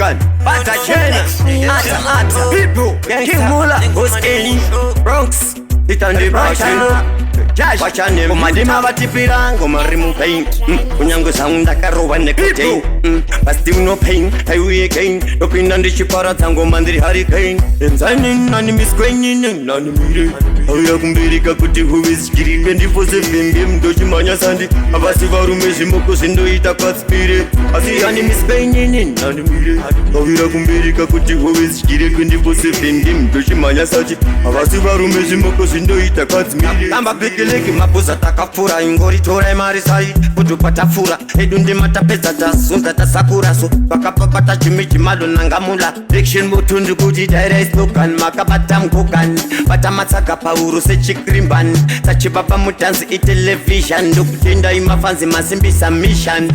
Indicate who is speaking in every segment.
Speaker 1: gun. Bata Chena, Ata, people, King Mula, who's in Bronx, it on the Bronx, Josh, watch on them. Madima Batipira, Gomarimu pain. Unyango sound like a rowan nicotine. But still no pain. I we again. Looking on the Shipara Tango Mandri Hurricane. And signing on the Miss Queen and Handimire. Ayakumbirika kuti who is Giri 24/7 Doshimanya Sandi. Abasivaru Meshimoko Sindo Ita Katspire. Asiani Miss Queen and Handimire. Ayakumbirika kuti who is Giri 24/7 Doshimanya Sandi. Abasivaru Meshimoko Sindo Ita Katspire. Leki mabuza takafura ingori tora marisai kutu patafura edundi matapeza tasunga tasakura so bakapapata chimichi malo nangamula action mutundu kuti direct lokan makabata mkokan bata matsaka pauru sechikrimban tachibaba mutanzi itelevision ndokutenda imafanzi masimbisa mission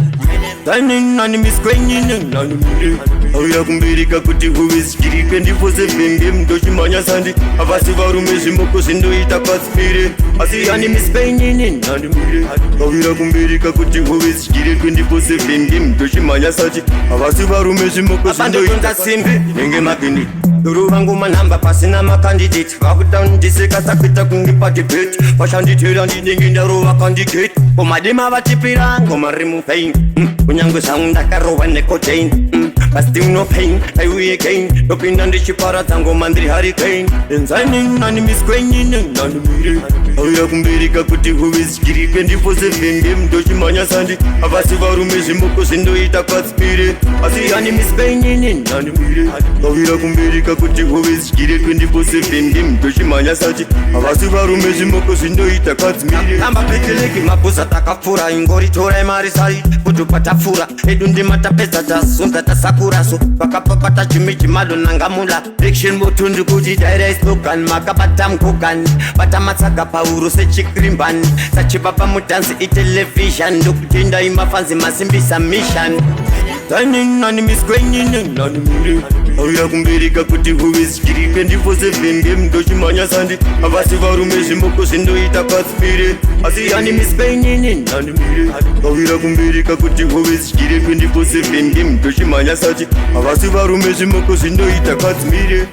Speaker 1: Dining on Miss Queen and Handimire. Ayakumbirika kuti who is Giri 24/7 Doshimanya Sandi. Abasivaru Meshimoko Sindo Ita Katspire. Asiani Miss Queen and Handimire. Ayakumbirika kuti who is Giri 24/7 Doshimanya Sandi. Abasivaru Meshimoko Sindo Ita Katspire. Nenge makini Duru vangu manamba pasina makandidate. Vakudown diseka sakwita kungipa debate. Vashanditera ndinginda rova candidate. Komadima vatipira ngomarimu pain. Unyango sound like a rowan nicotine. But still no pain, I we again. Looking on the Shipara Tango Mandri Hurricane. And signing on the Miss Queen and Handimire. Ayakumbirika kuti who is Giri 24/7 Doshimanya Sandi. Abasivaru Meshimoko Sindo Ita Katspire. Asiani Miss Queen and Handimire. Ayakumbirika kuti who is Giri 24/7 Doshimanya Sandi. Abasivaru Meshimoko Sindo Ita Katspire. Amba pikiliki mabuza takafura ingori tora marisai. Kutu patafura edundi matapeza tasunga tasakura so bakapapata chimichi malo nangamula action mutundu kuti direct lokan makabata mkokan bata matsaka pauru sechikrimban tachibaba mutanzi itelevision ndokutenda imafanzi masimbisa mission Dining on Miss Queen and Handimire. Ayakumbirika kuti who is Giri 24/7 Doshimanya Sandi. Abasivaru Meshimoko Sindo Ita Katspire. Asiani Miss Queen and Handimire. Ayakumbirika kuti who is Giri 24/7 Doshimanya Sandi. Abasivaru Meshimoko Sindo Ita Katspire.